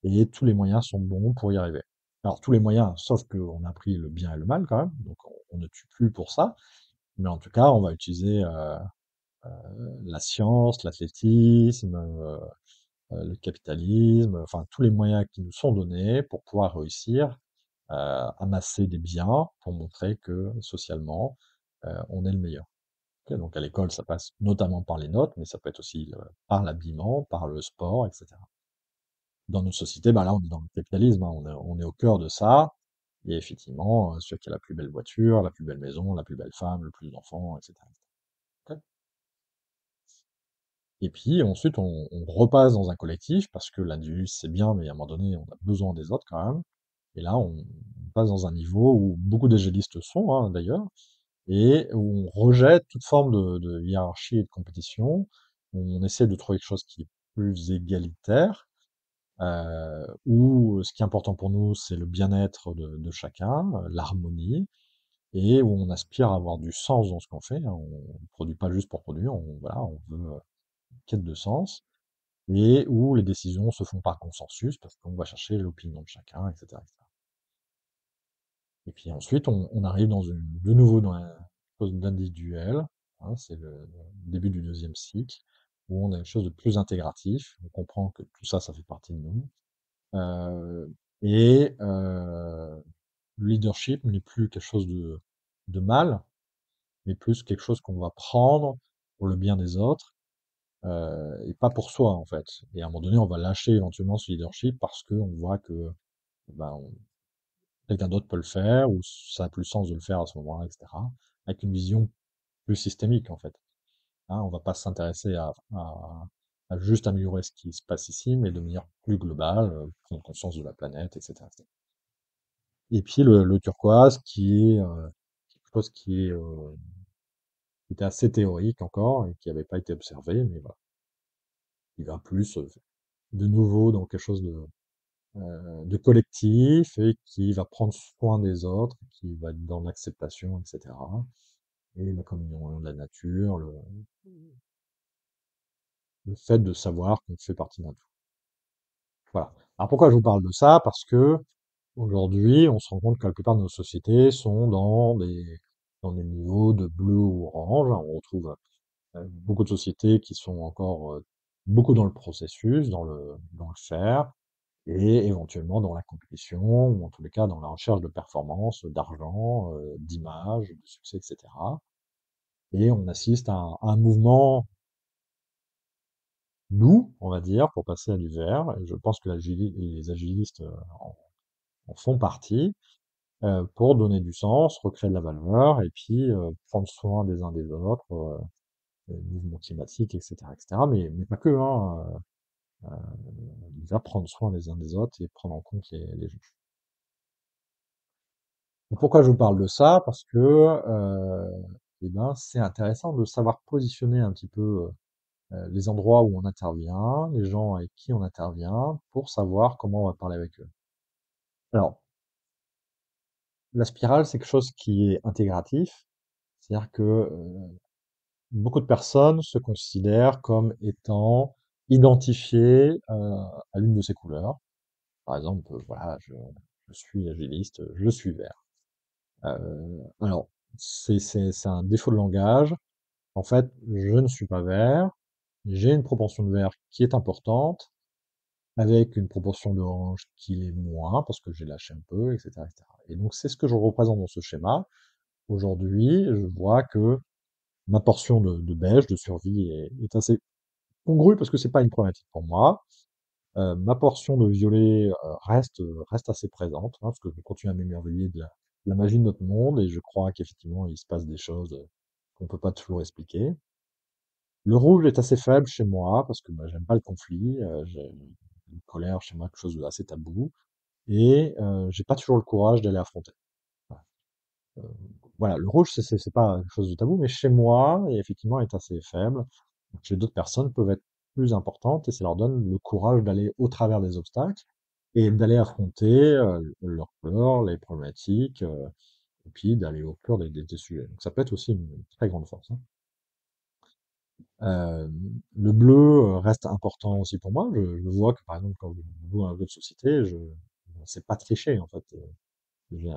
et tous les moyens sont bons pour y arriver. Alors tous les moyens, sauf qu'on a pris le bien et le mal quand même, donc on ne tue plus pour ça, mais en tout cas on va utiliser la science, l'athlétisme, le capitalisme, enfin tous les moyens qui nous sont donnés pour pouvoir réussir, amasser des biens pour montrer que socialement, on est le meilleur. Ok, donc à l'école, ça passe notamment par les notes, mais ça peut être aussi par l'habillement, par le sport, etc. Dans notre société, bah là, on est dans le capitalisme, hein, on est au cœur de ça, et effectivement, celui qui a la plus belle voiture, la plus belle maison, la plus belle femme, le plus d'enfants, etc. Ok. Et puis ensuite, on repasse dans un collectif parce que l'individu, c'est bien, mais à un moment donné, on a besoin des autres quand même. Et là, on passe dans un niveau où beaucoup d'égélistes sont, hein, d'ailleurs, et où on rejette toute forme de hiérarchie et de compétition. Où on essaie de trouver quelque chose qui est plus égalitaire, où ce qui est important pour nous, c'est le bien-être de chacun, l'harmonie, et où on aspire à avoir du sens dans ce qu'on fait, hein. On ne produit pas juste pour produire, voilà, on veut une quête de sens, et où les décisions se font par consensus, parce qu'on va chercher l'opinion de chacun, etc., etc. Et puis ensuite, on arrive de nouveau dans une chose d'individuel, hein, c'est le début du deuxième cycle, où on a une chose de plus intégratif, on comprend que tout ça, ça fait partie de nous. Euh, et le leadership n'est plus quelque chose de mal, mais plus quelque chose qu'on va prendre pour le bien des autres, et pas pour soi, en fait. Et à un moment donné, on va lâcher éventuellement ce leadership parce qu'on voit que ben, quelqu'un d'autre peut le faire, ou ça a plus sens de le faire à ce moment-là, etc. Avec une vision plus systémique, en fait. Hein, on va pas s'intéresser à juste améliorer ce qui se passe ici, mais de manière plus globale, prendre conscience de la planète, etc., etc. Et puis le turquoise, qui est quelque chose qui était assez théorique encore et qui n'avait pas été observé, mais voilà, il va plus de nouveau dans quelque chose de collectif, et qui va prendre soin des autres, qui va être dans l'acceptation, etc. Et la communion de la nature, le fait de savoir qu'on fait partie d'un tout. Voilà. Alors pourquoi je vous parle de ça? Parce que aujourd'hui, on se rend compte que la plupart de nos sociétés sont dans des niveaux de bleu ou orange. On retrouve beaucoup de sociétés qui sont encore beaucoup dans le processus, dans le faire, et éventuellement dans la compétition, ou en tous les cas dans la recherche de performance, d'argent, d'image, de succès, etc. Et on assiste à un mouvement doux, on va dire, pour passer à du vert. Et je pense que les agilistes en font partie, pour donner du sens, recréer de la valeur, et puis prendre soin des uns des autres, mouvement climatique, etc., etc. Mais pas que, hein, il va prendre soin des uns des autres et prendre en compte les gens. Et pourquoi je vous parle de ça? Parce que eh ben, c'est intéressant de savoir positionner un petit peu les endroits où on intervient, les gens avec qui on intervient, pour savoir comment on va parler avec eux. Alors, la spirale, c'est quelque chose qui est intégratif, c'est-à-dire que beaucoup de personnes se considèrent comme étant identifiées à l'une de ces couleurs. Par exemple, voilà, je suis agiliste, je suis vert. Alors, c'est un défaut de langage. En fait, je ne suis pas vert, j'ai une proportion de vert qui est importante, avec une proportion d'orange qui l'est moins, parce que j'ai lâché un peu, etc., etc. Et donc, c'est ce que je représente dans ce schéma. Aujourd'hui, je vois que ma portion de beige, de survie, est assez congrue, parce que c'est pas une problématique pour moi. Ma portion de violet reste assez présente, hein, parce que je continue à m'émerveiller de la magie de notre monde, et je crois qu'effectivement, il se passe des choses qu'on peut pas toujours expliquer. Le rouge est assez faible chez moi, parce que bah, j'aime pas le conflit, j'ai une colère chez moi, quelque chose d'assez tabou, et j'ai pas toujours le courage d'aller affronter. Voilà. Euh, voilà, le rouge, c'est pas quelque chose de tabou, mais chez moi, et effectivement, est assez faible. Donc, chez d'autres personnes, peuvent être plus importantes, et ça leur donne le courage d'aller au travers des obstacles et d'aller affronter leurs peurs, les problématiques, et puis d'aller au cœur des sujets. Donc, ça peut être aussi une très grande force, hein. Euh, le bleu reste important aussi pour moi. Je vois que, par exemple, quand je joue à un jeu de société, c'est pas tricher, en fait.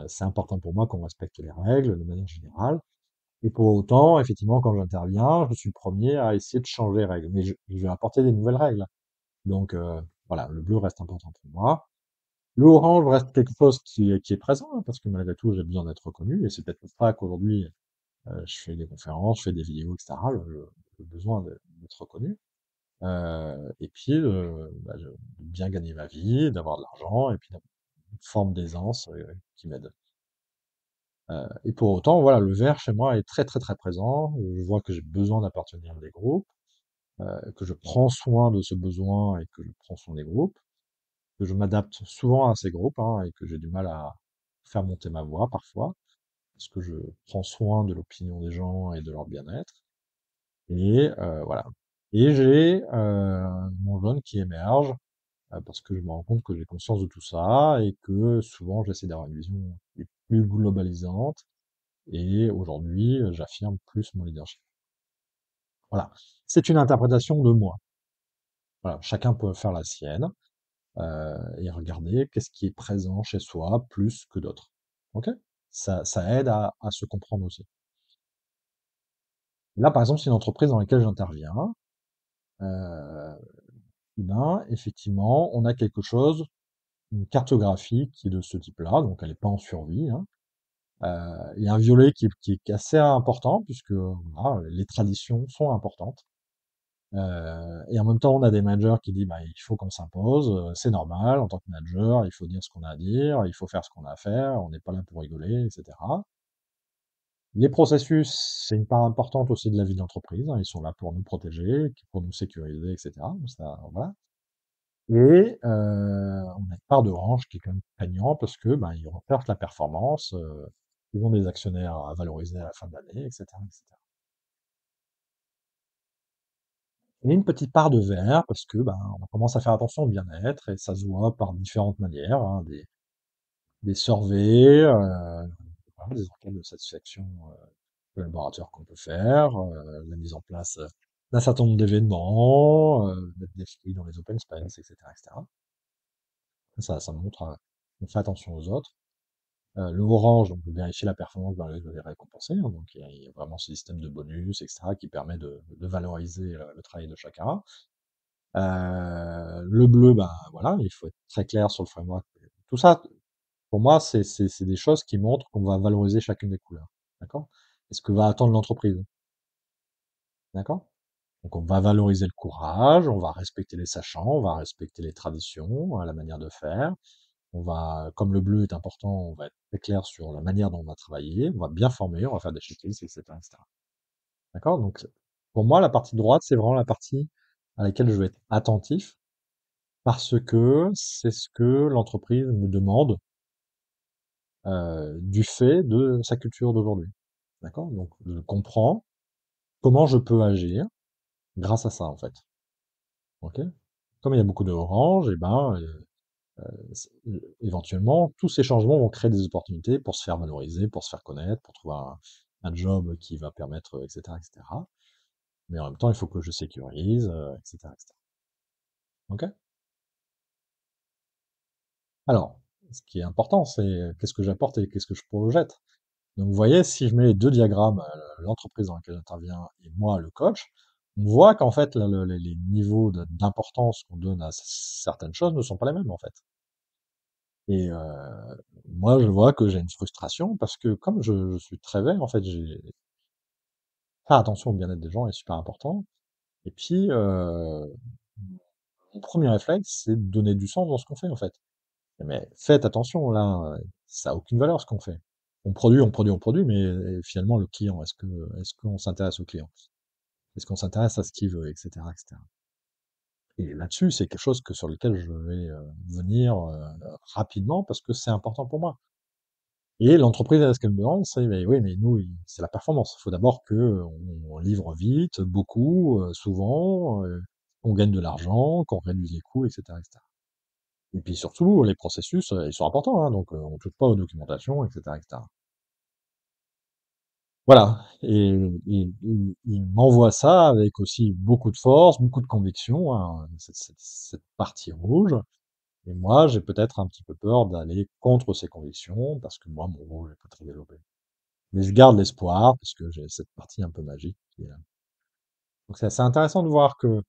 C'est important pour moi qu'on respecte les règles de manière générale. Et pour autant, effectivement, quand j'interviens, je suis le premier à essayer de changer les règles. Mais je vais apporter des nouvelles règles. Donc voilà, le bleu reste important pour moi. Le orange reste quelque chose qui est présent, hein, parce que malgré tout, j'ai besoin d'être reconnu. Et c'est peut-être pour ça qu'aujourd'hui, je fais des conférences, je fais des vidéos, etc. Le besoin d'être reconnu. Et puis, bah, de bien gagner ma vie, d'avoir de l'argent, et puis d'avoir une forme d'aisance qui m'aide. Et pour autant, voilà, le vert chez moi est très très très présent. Je vois que j'ai besoin d'appartenir à des groupes, que je prends soin de ce besoin et que je prends soin des groupes, que je m'adapte souvent à ces groupes, hein, et que j'ai du mal à faire monter ma voix parfois, parce que je prends soin de l'opinion des gens et de leur bien-être. Et voilà. Et j'ai mon jaune qui émerge, parce que je me rends compte que j'ai conscience de tout ça et que souvent j'essaie d'avoir une vision qui est plus globalisante. Et aujourd'hui, j'affirme plus mon leadership. Voilà. C'est une interprétation de moi. Voilà. Chacun peut faire la sienne et regarder qu'est-ce qui est présent chez soi plus que d'autres. Ok? Ça aide à se comprendre aussi. Là, par exemple, c'est une entreprise dans laquelle j'interviens. Euh, eh ben, effectivement, on a quelque chose, une cartographie qui est de ce type-là, donc elle n'est pas en survie, hein. Il y a un violet qui est assez important, puisque voilà, les traditions sont importantes. Et en même temps, on a des managers qui disent, bah, il faut qu'on s'impose, c'est normal, en tant que manager, il faut dire ce qu'on a à dire, il faut faire ce qu'on a à faire, on n'est pas là pour rigoler, etc. Les processus, c'est une part importante aussi de la vie d'entreprise, hein, ils sont là pour nous protéger, pour nous sécuriser, etc. Donc ça, voilà. Et on a une part d'Orange qui est quand même prégnant parce que ben, ils recherchent la performance, ils ont des actionnaires à valoriser à la fin de l'année, etc., etc. Et une petite part de vert parce que ben, on commence à faire attention au bien-être et ça se voit par différentes manières, hein, des surveys, voilà, des enquêtes de satisfaction collaborateurs qu'on peut faire, la mise en place d'un certain nombre d'événements, mettre des fruits dans les open space, etc., etc. Ça montre qu'on fait attention aux autres. Le orange, donc vérifier la performance dans les récompenser, hein, donc il y a vraiment ce système de bonus, etc., qui permet de valoriser le travail de chacun. Le bleu, ben voilà, il faut être très clair sur le framework. Tout ça, pour moi, c'est des choses qui montrent qu'on va valoriser chacune des couleurs. D'accord? Et ce que va attendre l'entreprise. D'accord? Donc on va valoriser le courage, on va respecter les sachants, on va respecter les traditions, la manière de faire. On va, comme le bleu est important, on va être très clair sur la manière dont on va travailler, on va bien former, on va faire des checklists, etc., etc. D'accord? Donc, pour moi, la partie droite, c'est vraiment la partie à laquelle je vais être attentif parce que c'est ce que l'entreprise me demande du fait de sa culture d'aujourd'hui. D'accord? Donc, je comprends comment je peux agir grâce à ça, en fait. Ok? Comme il y a beaucoup de orange, et ben, éventuellement, tous ces changements vont créer des opportunités pour se faire valoriser, pour se faire connaître, pour trouver un job qui va permettre, etc., etc. Mais en même temps, il faut que je sécurise, etc., etc. Ok? Alors, ce qui est important, c'est qu'est-ce que j'apporte et qu'est-ce que je projette. Donc, vous voyez, si je mets les deux diagrammes, l'entreprise dans laquelle j'interviens et moi, le coach, on voit qu'en fait, les niveaux d'importance qu'on donne à certaines choses ne sont pas les mêmes, en fait. Et moi, je vois que j'ai une frustration parce que comme je suis très vert, en fait, j'ai faire attention au bien-être des gens est super important. Et puis, mon premier réflexe, c'est de donner du sens dans ce qu'on fait, en fait. Mais faites attention, là, ça a aucune valeur ce qu'on fait. On produit, on produit, on produit, mais finalement, le client, est-ce qu'on s'intéresse au client? Est-ce qu'on s'intéresse à ce qu'il veut, etc., etc. Et là-dessus, c'est quelque chose sur lequel je vais venir rapidement parce que c'est important pour moi. Et l'entreprise, ce qu'elle me demande, c'est, mais oui, mais nous, c'est la performance. Il faut d'abord que on livre vite, beaucoup, souvent, qu'on gagne de l'argent, qu'on réduise les coûts, etc., etc. Et puis surtout, les processus, ils sont importants, hein, donc on touche pas aux documentations, etc., etc. Voilà. Et il m'envoie ça avec aussi beaucoup de force, beaucoup de conviction, hein, cette partie rouge. Et moi, j'ai peut-être un petit peu peur d'aller contre ces convictions parce que moi, mon rôle est pas très développé. Mais je garde l'espoir parce que j'ai cette partie un peu magique qui est là. Donc c'est assez intéressant de voir que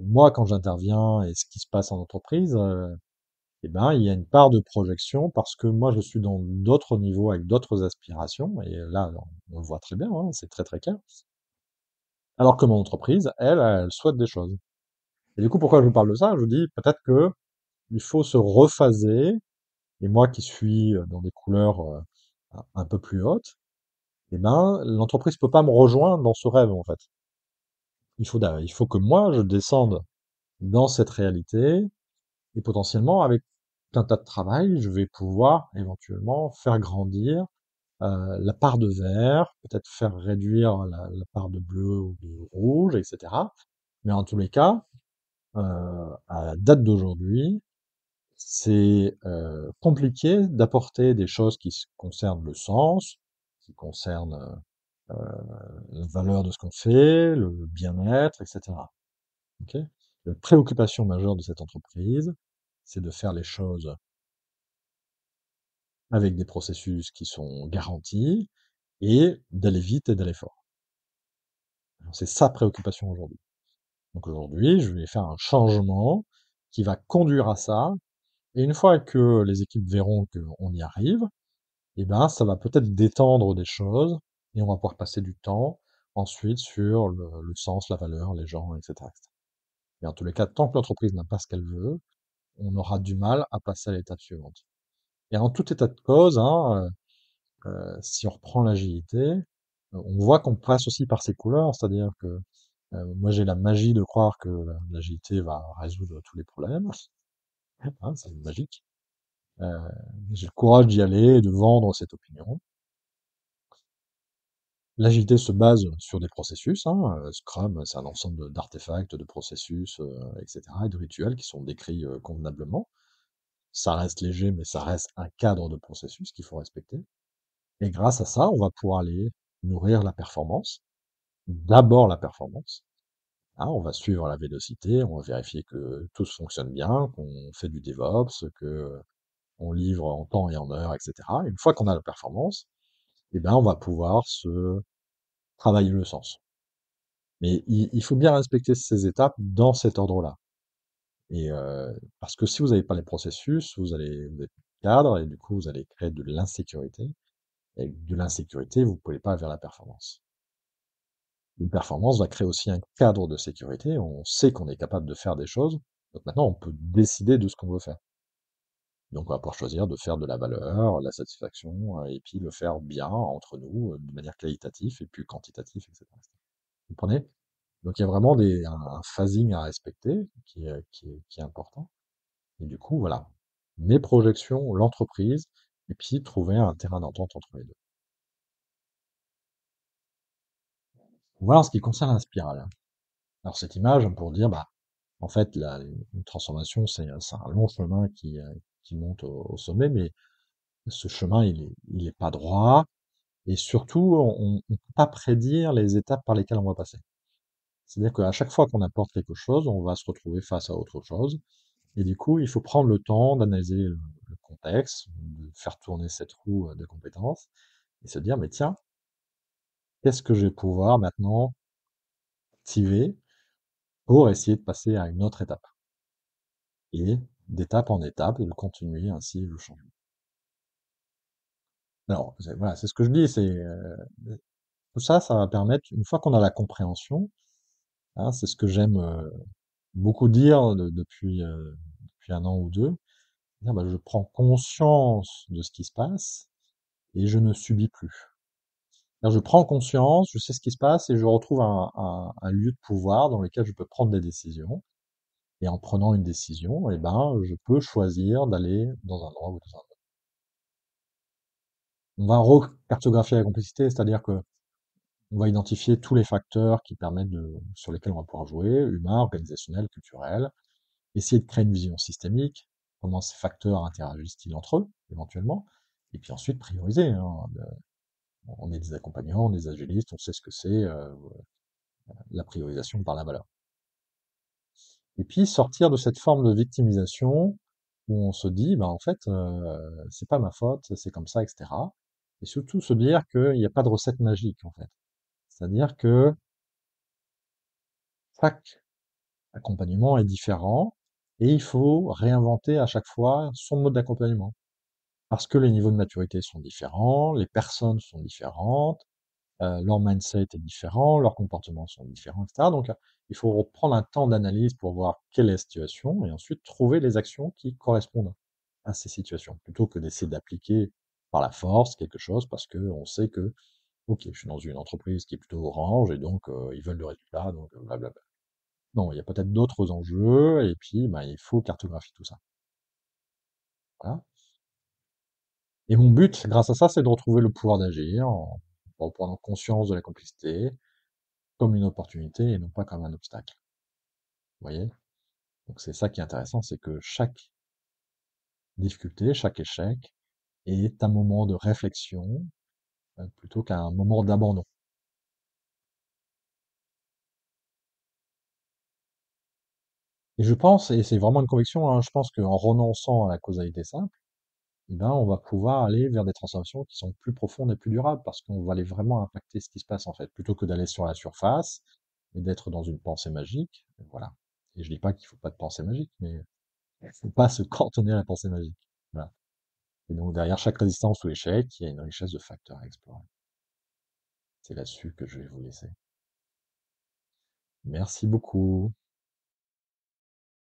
moi, quand j'interviens et ce qui se passe en entreprise, eh ben, il y a une part de projection parce que moi, je suis dans d'autres niveaux avec d'autres aspirations. Et là, on le voit très bien, hein, c'est très très clair. Alors que mon entreprise, elle souhaite des choses. Et du coup, pourquoi je vous parle de ça? Je vous dis peut-être que il faut se rephaser. Et moi, qui suis dans des couleurs un peu plus hautes, eh ben, l'entreprise peut pas me rejoindre dans ce rêve, en fait. Il faut que moi, je descende dans cette réalité et potentiellement, avec tout un tas de travail, je vais pouvoir éventuellement faire grandir la part de vert, peut-être faire réduire la part de bleu ou de rouge, etc. Mais en tous les cas, à la date d'aujourd'hui, c'est compliqué d'apporter des choses qui concernent le sens, qui concernent la valeur de ce qu'on fait, le bien-être, etc. Ok. La préoccupation majeure de cette entreprise, c'est de faire les choses avec des processus qui sont garantis et d'aller vite et d'aller fort. C'est sa préoccupation aujourd'hui. Donc aujourd'hui, je vais faire un changement qui va conduire à ça. Et une fois que les équipes verront qu'on y arrive, eh ben, ça va peut-être détendre des choses et on va pouvoir passer du temps ensuite sur le sens, la valeur, les gens, etc., etc. Et en tous les cas, tant que l'entreprise n'a pas ce qu'elle veut, on aura du mal à passer à l'étape suivante. Et en tout état de cause, hein, si on reprend l'agilité, on voit qu'on passe aussi par ces couleurs, c'est-à-dire que moi j'ai la magie de croire que l'agilité va résoudre tous les problèmes, hein, c'est magique. Euh, j'ai le courage d'y aller et de vendre cette opinion. L'agilité se base sur des processus, hein, Scrum, c'est un ensemble d'artefacts, de processus, etc., et de rituels qui sont décrits convenablement. Ça reste léger, mais ça reste un cadre de processus qu'il faut respecter. Et grâce à ça, on va pouvoir aller nourrir la performance. d'abord la performance. Hein, on va suivre la vélocité, on va vérifier que tout fonctionne bien, qu'on fait du DevOps, que on livre en temps et en heure, et cetera. Une fois qu'on a la performance, eh ben, on va pouvoir se travailler le sens. Mais il faut bien respecter ces étapes dans cet ordre-là. Et parce que si vous n'avez pas les processus, vous êtes cadre et du coup, vous allez créer de l'insécurité. Et avec de l'insécurité, vous ne pouvez pas vers la performance. Une performance va créer aussi un cadre de sécurité. On sait qu'on est capable de faire des choses. Donc maintenant, on peut décider de ce qu'on veut faire. Donc on va pouvoir choisir de faire de la valeur, la satisfaction, et puis le faire bien entre nous, de manière qualitative et puis quantitative, etc. Vous comprenez? Donc il y a vraiment un phasing à respecter qui est important. Et du coup, voilà. Mes projections, l'entreprise, et puis trouver un terrain d'entente entre les deux. Voilà en ce qui concerne la spirale. Alors cette image, pour dire, bah, en fait, une transformation, c'est un long chemin qui monte au sommet, mais ce chemin, il est pas droit, et surtout, on ne peut pas prédire les étapes par lesquelles on va passer. C'est-à-dire qu'à chaque fois qu'on apporte quelque chose, on va se retrouver face à autre chose, et du coup, il faut prendre le temps d'analyser le contexte, de faire tourner cette roue de compétences, et se dire, mais tiens, qu'est-ce que je vais pouvoir maintenant activer pour essayer de passer à une autre étape? Et d'étape en étape, de continuer ainsi le changement. Alors, voilà, c'est ce que je dis, tout ça, ça va permettre, une fois qu'on a la compréhension, hein, c'est ce que j'aime beaucoup dire depuis un an ou deux, dire, bah, je prends conscience de ce qui se passe et je ne subis plus. Je prends conscience, je sais ce qui se passe et je retrouve un lieu de pouvoir dans lequel je peux prendre des décisions. Et en prenant une décision, eh ben, je peux choisir d'aller dans un endroit ou dans un autre. On va recartographier la complexité, c'est-à-dire que on va identifier tous les facteurs qui permettent sur lesquels on va pouvoir jouer, humains, organisationnels, culturels, essayer de créer une vision systémique, comment ces facteurs interagissent-ils entre eux, éventuellement, et puis ensuite prioriser, hein. On est des accompagnants, des agilistes, on sait ce que c'est la priorisation par la valeur. Et puis sortir de cette forme de victimisation où on se dit, bah en fait, c'est pas ma faute, c'est comme ça, etc. Et surtout se dire qu'il n'y a pas de recette magique, en fait. C'est-à-dire que chaque accompagnement est différent et il faut réinventer à chaque fois son mode d'accompagnement. Parce que les niveaux de maturité sont différents, les personnes sont différentes, leur mindset est différent, leurs comportements sont différents, etc. Donc, il faut reprendre un temps d'analyse pour voir quelle est la situation et ensuite trouver les actions qui correspondent à ces situations, plutôt que d'essayer d'appliquer par la force quelque chose parce que on sait que, ok, je suis dans une entreprise qui est plutôt orange et donc ils veulent le résultat, donc blablabla. Non, il y a peut-être d'autres enjeux et puis bah, il faut cartographier tout ça. Voilà. Et mon but, grâce à ça, c'est de retrouver le pouvoir d'agir en prenant conscience de la complexité comme une opportunité et non pas comme un obstacle. Vous voyez? Donc c'est ça qui est intéressant, c'est que chaque difficulté, chaque échec est un moment de réflexion plutôt qu'un moment d'abandon. Et je pense, et c'est vraiment une conviction, hein, je pense qu'en renonçant à la causalité simple, eh ben, on va pouvoir aller vers des transformations qui sont plus profondes et plus durables parce qu'on va aller vraiment impacter ce qui se passe en fait, plutôt que d'aller sur la surface et d'être dans une pensée magique. Voilà. Et je dis pas qu'il faut pas de pensée magique, mais il faut pas se cantonner à la pensée magique. Voilà. Et donc derrière chaque résistance ou échec, il y a une richesse de facteurs à explorer. C'est là-dessus que je vais vous laisser. Merci beaucoup.